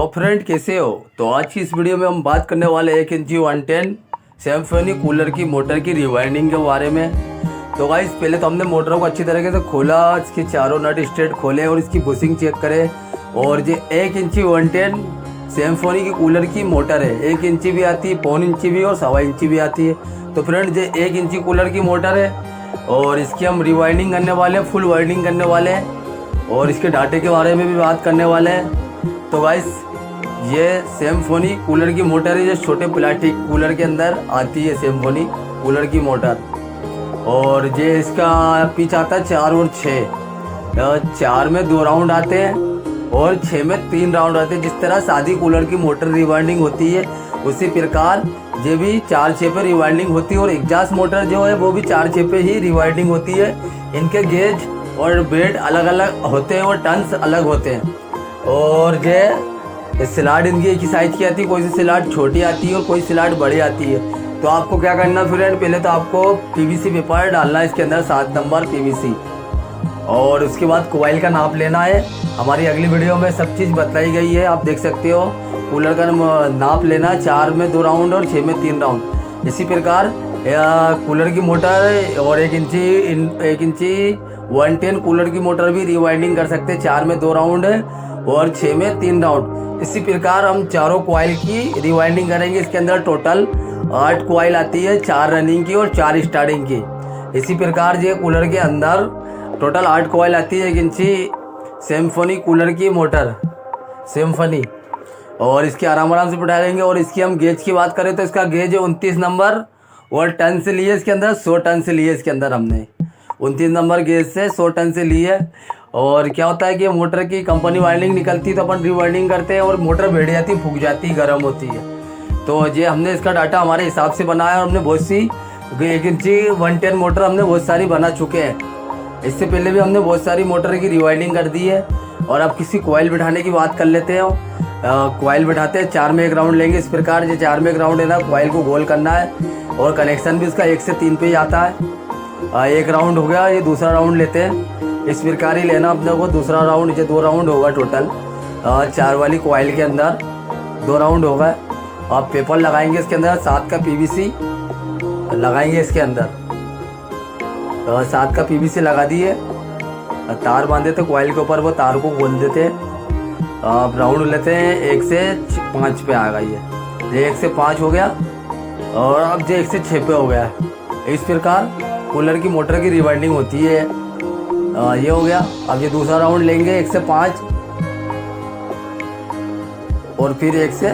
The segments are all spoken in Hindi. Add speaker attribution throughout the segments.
Speaker 1: तो फ्रेंड कैसे हो। तो आज की इस वीडियो में हम बात करने वाले 1 इंची 110 सिम्फनी कूलर की मोटर की रिवाइंडिंग के बारे में। तो गाइस पहले तो हमने मोटर को अच्छी तरीके से खोला, इसके चारों नट स्ट्रेट खोले और इसकी बुशिंग चेक करें। और ये 1 इंची 110 सिम्फनी की कूलर की मोटर है। 1 इंची भी आती है, 1.25 इंची भी और 1.25 इंची भी आती है। तो फ्रेंड ये 1 इंची कूलर की मोटर है और इसकी हम रिवाइंडिंग करने वाले हैं, फुल वाइंडिंग करने वाले हैं और इसके डाटे के बारे में भी बात करने वाले हैं। तो गाइस ये सिम्फनी कूलर की मोटर है, जो छोटे प्लास्टिक कूलर के अंदर आती है सिम्फनी कूलर की मोटर। और ये इसका पिच आता है 4 और 6। 4 में 2 राउंड आते हैं और 6 में 3 राउंड आते हैं। जिस तरह सादी कूलर की मोटर रिवाइंडिंग होती है उसी प्रकार ये भी 4-6 पे रिवाइंडिंग होती है। और एग्जॉस्ट मोटर जो है वो भी 4-6 पे ही रिवाइंडिंग होती है। इनके गेज और बेड अलग अलग होते हैं और टन्स अलग होते हैं। और ये स्लाट इनकी एक ही साइज की आती है, कोई सी स्लाट छोटी आती है और कोई स्लाट बड़ी आती है। तो आपको क्या करना फ्रेंड, पहले तो आपको पीवीसी पेपर डालना है इसके अंदर, 7 नंबर पीवीसी। और उसके बाद कॉइल का नाप लेना है। हमारी अगली वीडियो में सब चीज़ बताई गई है, आप देख सकते हो। कूलर का नाप लेना है, 4 में 2 राउंड और 6 में 3 राउंड। इसी प्रकार कूलर की मोटर और 1 इंची 110 कूलर की मोटर भी रिवाइंडिंग कर सकते हैं, 4 में 2 राउंड और 6 में 3 राउंड। इसी प्रकार हम चारों कॉइल की रिवाइंडिंग करेंगे। इसके अंदर टोटल 8 कॉइल आती है, 4 रनिंग की और 4 स्टार्टिंग की। इसी प्रकार ये कूलर के अंदर टोटल 8 कॉइल आती है 1 इंची सिम्फनी कूलर की मोटर सिम्फनी। और इसके आराम से बैठा लेंगे। और इसकी हम गेज की बात करें तो इसका गेज है 29 नंबर और टन से लिए इसके अंदर 100 टन से लिए इसके अंदर हमने 29 नंबर गेज से 100 टन से लिए। और क्या होता है कि मोटर की कंपनी वाइंडिंग निकलती है तो अपन रिवाइंडिंग करते हैं और मोटर बैठ जाती, फूक जाती, गर्म होती है। तो ये हमने इसका डाटा हमारे हिसाब से बनाया और हमने बहुत सी 1 इंची 110 मोटर हमने बहुत सारी बना चुके हैं। इससे पहले भी हमने बहुत सारी मोटर की रिवाइंडिंग कर दी है। और अब किसी कॉइल बिठाने की बात कर लेते हैं। कॉइल बिठाते हैं, 4 में 1 राउंड लेंगे। इस प्रकार ये 4 में 1 राउंड है ना, कॉइल को गोल करना है और कनेक्शन भी इसका 1 से 3 पे ही आता है। 1 राउंड हो गया, ये दूसरा राउंड लेते हैं। इस प्रकार ही लेना अपने को दूसरा राउंड। ये 2 राउंड होगा टोटल 4 वाली कॉइल के अंदर 2 राउंड होगा। आप पेपर लगाएंगे इसके अंदर, 7 का पीवीसी लगाएंगे इसके अंदर। 7 का पीवीसी लगा दिए, तार बांधे थे कॉइल के ऊपर, वो तार को खोल देते हैं। आप राउंड लेते हैं, 1 से 5 पे आ गई है। ये 1 से 5 हो गया और अब ये 1 से 6 पे हो गया है। इस प्रकार कूलर की मोटर की रिवाइंडिंग होती है। ये हो गया। अब ये दूसरा राउंड लेंगे 1 से 5 और फिर 1 से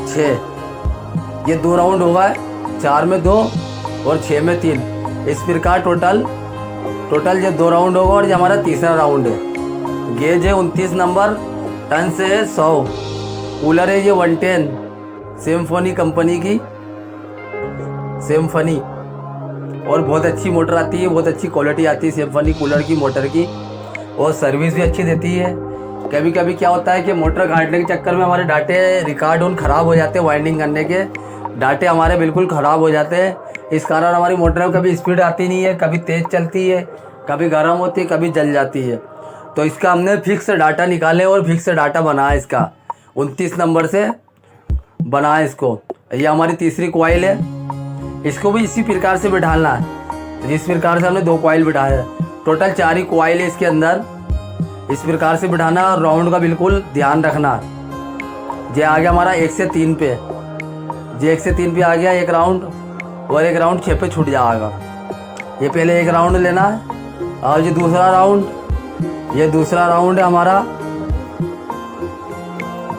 Speaker 1: 6। ये 2 राउंड होगा, 4 में 2 और 6 में 3। इस प्रकार टोटल ये 2 राउंड होगा और ये हमारा तीसरा राउंड है। गेज है 29 नंबर, टन से 100। कूलर है ये 110 सिम्फनी कंपनी की सिम्फनी। और बहुत अच्छी मोटर आती है, बहुत अच्छी क्वालिटी आती है सिम्फनी कूलर की मोटर की। और सर्विस भी अच्छी देती है। कभी कभी क्या होता है कि मोटर घाटने के चक्कर में हमारे डाटे रिकॉर्ड उन ख़राब हो जाते हैं, वाइंडिंग करने के डाटे हमारे बिल्कुल ख़राब हो जाते हैं। इस कारण हमारी मोटर में कभी स्पीड आती नहीं है, कभी तेज़ चलती है, कभी गर्म होती है, कभी जल जाती है। तो इसका हमने फिक्स डाटा निकाले और फिक्स डाटा बनाया इसका 29 नंबर से बनाया इसको। ये हमारी तीसरी कॉइल है, इसको भी इसी प्रकार से बिठाना है। इस प्रकार से हमने 2 कॉइल बिठाया है, टोटल 4 ही कॉइल है इसके अंदर। इस प्रकार से बिठाना और राउंड का बिल्कुल ध्यान रखना। ये आ गया हमारा 1 से 3 पे। ये 1 से 3 पे आ गया 1 राउंड और 1 राउंड 6 पे छूट जाएगा। ये पहले 1 राउंड लेना है और ये दूसरा राउंड है हमारा।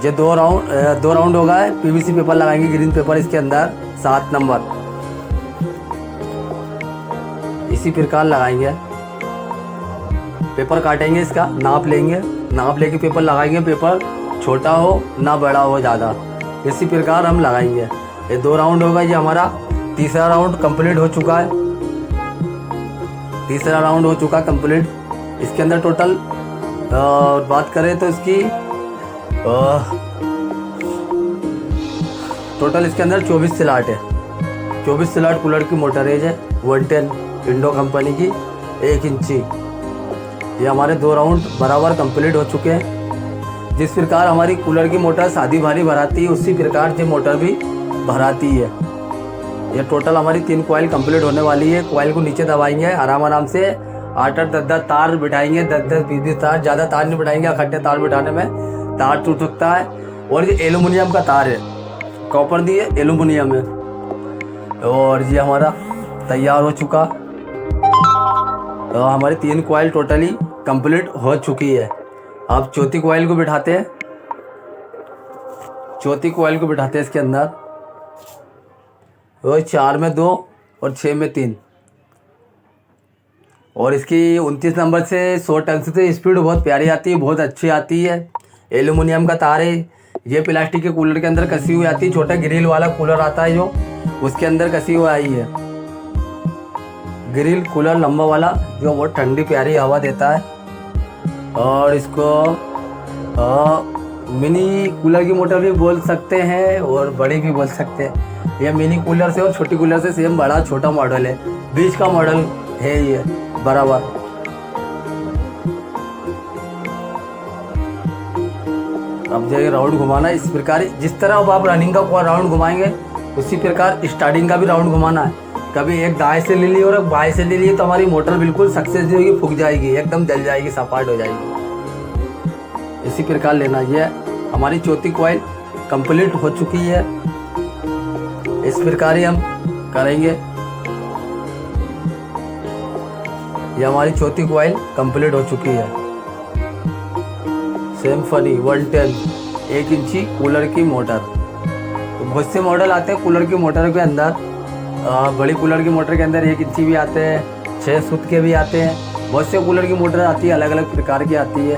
Speaker 1: ये 2 राउंड होगा। पीवीसी पेपर लगाएंगे, ग्रीन पेपर इसके अंदर 7 नंबर। इसी प्रकार लगाएंगे, पेपर काटेंगे, इसका नाप लेंगे, नाप लेके पेपर लगाएंगे। पेपर छोटा हो ना बड़ा हो ज़्यादा, इसी प्रकार हम लगाएंगे। ये 2 राउंड होगा। ये हमारा तीसरा राउंड कंप्लीट हो चुका है। तीसरा राउंड हो चुका कंप्लीट। इसके अंदर टोटल बात करें तो इसकी टोटल इसके अंदर 24 स्लॉट है। 24 स्लॉट कूलर की मोटर है 110 इंडो कंपनी की 1 इंची। ये हमारे 2 राउंड बराबर कंप्लीट हो चुके हैं। जिस प्रकार हमारी कूलर की मोटर सादी भारी भराती है उसी प्रकार ये मोटर भी भराती है। ये टोटल हमारी 3 कॉइल कंप्लीट होने वाली है। कॉइल को नीचे दबाएंगे, आराम से 8-8 10-10 तार बिठाएंगे, 10-10 20-20 तार, ज़्यादा तार नहीं बिठाएंगे, इकट्ठे तार बिठाने में तार टूट सकता है। और ये एल्यूमिनियम का तार है, कॉपर दी है, एल्यूमिनियम है। और ये हमारा तैयार हो चुका। तो हमारी 3 कॉइल टोटली कंप्लीट हो चुकी है। अब चौथी कॉइल को बिठाते हैं। चौथी कॉइल को बिठाते हैं इसके अंदर। वो 4 में 2 और 6 में 3। और इसकी 29 नंबर से 100 टन से स्पीड बहुत प्यारी आती है, बहुत अच्छी आती है। एल्यूमिनियम का तार है। ये प्लास्टिक के कूलर के अंदर कसी हुई आती है। छोटा ग्रिल वाला कूलर आता है जो, उसके अंदर कसी हुई आई है। ग्रिल कूलर लंबा वाला जो बहुत ठंडी प्यारी हवा देता है। और इसको मिनी कूलर की मोटर भी बोल सकते हैं और बड़ी भी बोल सकते हैं। यह मिनी कूलर से और छोटी कूलर से सेम बड़ा छोटा मॉडल है, बीच का मॉडल है ये बराबर। अब जो राउंड घुमाना इस प्रकार, जिस तरह अब आप रनिंग का राउंड घुमाएंगे उसी प्रकार स्टार्टिंग का भी राउंड घुमाना है। कभी एक दाएं से ले ली और एक बाएं से ले ली तो हमारी मोटर बिल्कुल सक्सेस होगी, फूक जाएगी, एकदम जल जाएगी, सपाट हो जाएगी। इसी प्रकार लेना। ये हमारी चौथी कॉइल कंप्लीट हो चुकी है। इस प्रकार ही हम करेंगे। ये हमारी चौथी कॉइल कंप्लीट हो चुकी है। सिम्फनी 110 1 इंची कूलर की मोटर। तो बहुत से मॉडल आते हैं कूलर की मोटर के अंदर। बड़ी कूलर की मोटर के अंदर 1 इंची भी आते हैं, 6 सूत के भी आते हैं। बहुत से कूलर की मोटर आती है, अलग अलग प्रकार की आती है।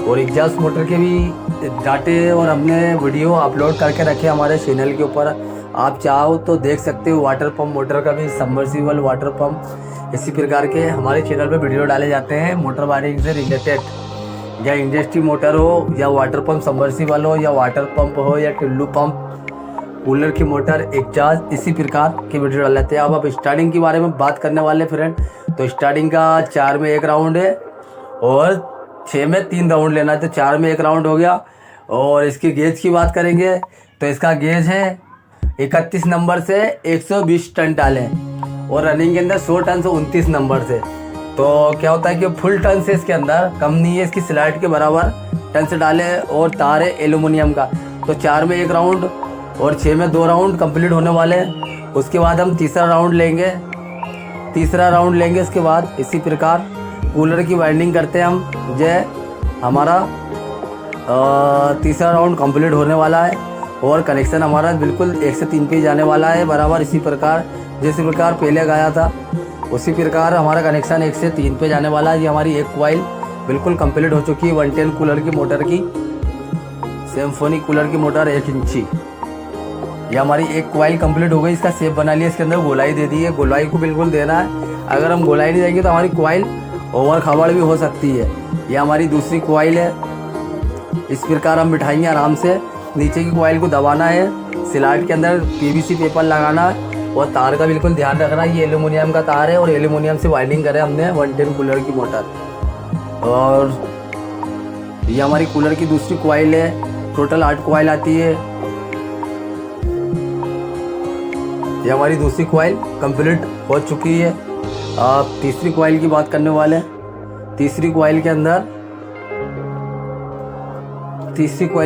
Speaker 1: और एग्जॉस्ट मोटर के भी डाटे और हमने वीडियो अपलोड करके रखे हमारे चैनल के ऊपर। आप चाहो तो देख सकते हो। वाटर पंप मोटर का भी, सबमर्सिबल वाटर पंप, इसी प्रकार के हमारे चैनल पे वीडियो डाले जाते हैं मोटर वायरिंग से रिलेटेड। या इंडस्ट्री मोटर हो या वाटर पंप सबमर्सिबल हो या वाटर पंप हो या टुल्लू पंप, कूलर की मोटर, एग्जॉस्ट, इसी प्रकार की वीडियो डाल लेते हैं। अब स्टार्टिंग के बारे में बात करने वाले फ्रेंड। तो स्टार्टिंग का 4 में 1 राउंड है और 6 में 3 राउंड लेना है। तो 4 में 1 राउंड हो गया। और इसकी गेज की बात करेंगे तो इसका गेज है 31 नंबर से 120 टन डालें और रनिंग के अंदर 100 टन से 29 नंबर से। तो क्या होता है कि फुल टन से इसके अंदर कम नहीं है, इसकी स्लाइड के बराबर टन से डाले। और तार है एल्यूमिनियम का। तो 4 में 1 राउंड और 6 में 2 राउंड कंप्लीट होने वाले हैं। उसके बाद हम तीसरा राउंड लेंगे। इसके बाद इसी प्रकार कूलर की वाइंडिंग करते हैं हम। जय हमारा तीसरा राउंड कंप्लीट होने वाला है और कनेक्शन हमारा बिल्कुल 1 से 3 पे जाने वाला है बराबर। इसी प्रकार जिस प्रकार पहले गाया था उसी प्रकार हमारा कनेक्शन 1 से 3 पे जाने वाला है। ये हमारी एक कॉइल बिल्कुल कंप्लीट हो चुकी है 110 कूलर की मोटर की, सिम्फनी कूलर की मोटर 1 इंची। ये हमारी एक कॉइल कंप्लीट हो गई। इसका शेप बना लिया, इसके अंदर गोलाई दे दी है। गोलाई को बिल्कुल देना है। अगर हम गोलाई नहीं देंगे तो हमारी कॉइल ओवर खबड़ भी हो सकती है। ये हमारी दूसरी कॉइल है। इस प्रकार हम बिठाएंगे आराम से। नीचे की कॉइल को दबाना है, स्लाइड के अंदर पीवीसी पेपर लगाना है और तार का बिल्कुल ध्यान रखना है। ये एल्यूमिनियम का तार है और एल्यूमिनियम से वाइंडिंग करे हमने 110 कूलर की मोटर। और ये हमारी कूलर की दूसरी कॉइल है। टोटल 8 कॉइल आती है। ये हमारी दूसरी कॉइल कंप्लीट हो चुकी है। अब तीसरी कॉइल की बात करने वाले हैं। तीसरी कॉइल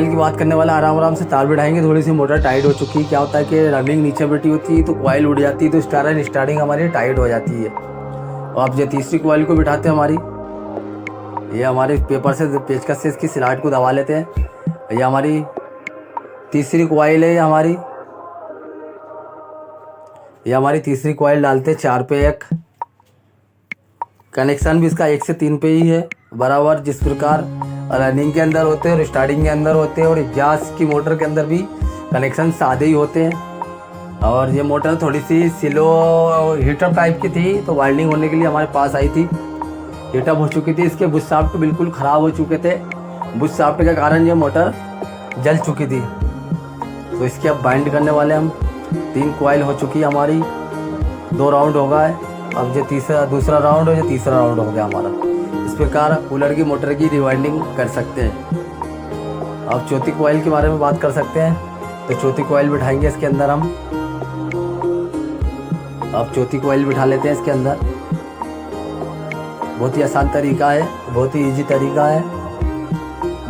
Speaker 1: की बात करने वाला आराम से तार बिठाएंगे। थोड़ी सी मोटर टाइट हो चुकी है। क्या होता है कि रनिंग नीचे बैठी होती है तो कॉइल उड़ जाती है, तो स्टार्टिंग हमारी टाइट हो जाती है। और अब जो तीसरी कॉइल को बिठाते हैं हमारी, ये हमारे पेपर से पेचकस से इसकी स्लाइड को दबा लेते हैं। ये हमारी तीसरी कॉइल है। ये हमारी तीसरी कॉइल डालते हैं 4 पे 1। कनेक्शन भी इसका 1 से 3 पे ही है बराबर। जिस प्रकार रनिंग के अंदर होते हैं और स्टार्टिंग के अंदर होते हैं और एग्जॉस्ट की मोटर के अंदर भी कनेक्शन सादे ही होते हैं। और ये मोटर थोड़ी सी स्लो हीटअप टाइप की थी, तो वाइंडिंग होने के लिए हमारे पास आई थी। हीटअप हो चुकी थी। इसके बुश शाफ्ट बिल्कुल ख़राब हो चुके थे। बुश शाफ्ट के कारण ये मोटर जल चुकी थी। तो इसके अब बाइंड करने वाले हम। 3 कॉइल हो चुकी है हमारी, 2 राउंड हो गए। अब ये दूसरा राउंड और ये तीसरा राउंड हो गया हमारा। इस प्रकार कूलर की मोटर की रिवाइंडिंग कर सकते हैं। अब चौथी कॉइल के बारे में बात कर सकते हैं। तो चौथी कॉइल बिठाएंगे इसके अंदर हम। अब चौथी कॉइल बिठा लेते हैं इसके अंदर। बहुत ही आसान तरीका है, बहुत ही इजी तरीका है।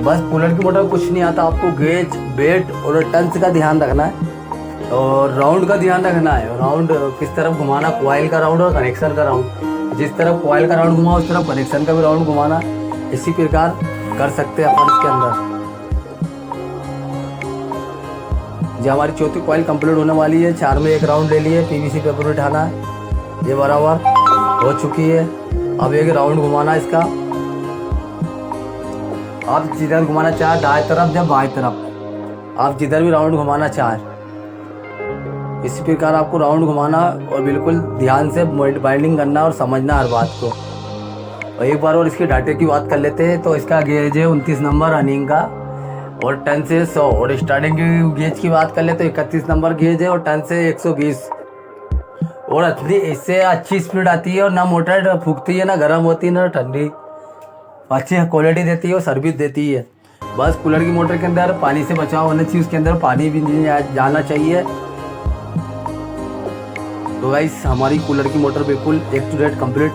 Speaker 1: बस कूलर की मोटर कुछ नहीं आता, आपको गेज, बेट और टंस का ध्यान रखना है और राउंड का ध्यान रखना है। राउंड किस तरफ घुमाना, कॉइल का राउंड और कनेक्शन का राउंड। जिस तरफ कॉइल का राउंड घुमाओ उस तरफ कनेक्शन का भी राउंड घुमाना। इसी प्रकार कर सकते हैं अपन इसके अंदर। जो हमारी चौथी कॉइल कंप्लीट होने वाली है, 4 में 1 राउंड ले लिए, पीवीसी पेपर बिठाना है, ये बराबर हो चुकी है। अब एक राउंड घुमाना है इसका। आप जिधर घुमाना चाहे, दाएं तरफ या बाएं तरफ, आप जिधर भी राउंड घुमाना चाहे, इसी प्रकार आपको राउंड घुमाना और बिल्कुल ध्यान से बाइंडिंग करना और समझना हर बात को। और एक बार और इसके डाटे की बात कर लेते हैं। तो इसका गेज है 29 नंबर रनिंग का और टन से 100। और स्टार्टिंग की गेज की बात कर ले तो 31 नंबर गेज है और टन से 120। और इससे अच्छी स्पीड आती है और ना मोटर फूकती है, ना गर्म होती है, ना ठंडी। अच्छी क्वालिटी देती है और सर्विस देती है। बस कूलर की मोटर के अंदर पानी से बचाव होना चाहिए, उसके अंदर पानी भी नहीं जाना चाहिए। तो गाइस हमारी कूलर की मोटर बिल्कुल एक टू डेट कंप्लीट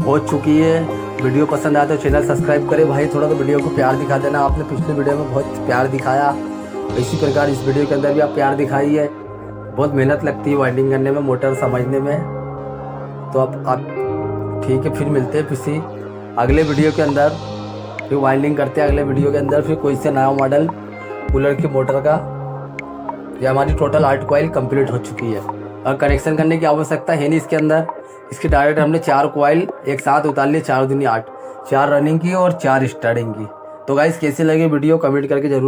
Speaker 1: हो चुकी है। वीडियो पसंद आया तो चैनल सब्सक्राइब करें भाई, थोड़ा तो वीडियो को प्यार दिखा देना। आपने पिछले वीडियो में बहुत प्यार दिखाया, इसी प्रकार इस वीडियो के अंदर भी आप प्यार दिखाई है। बहुत मेहनत लगती है वाइंडिंग करने में, मोटर समझने में। तो अब आप ठीक है, फिर मिलते हैं किसी अगले वीडियो के अंदर, फिर वाइंडिंग करते हैं अगले वीडियो के अंदर। फिर कोई से नया मॉडल कूलर की मोटर का। ये हमारी टोटल 8 कॉइल कंप्लीट हो चुकी है और कनेक्शन करने की आवश्यकता है नहीं इसके अंदर। इसके डायरेक्ट हमने 4 कॉइल एक साथ उतार लिए, 4 दूनी 8, 4 रनिंग की और 4 स्टार्टिंग की। तो गाइस कैसे लगे वीडियो कमेंट करके जरूर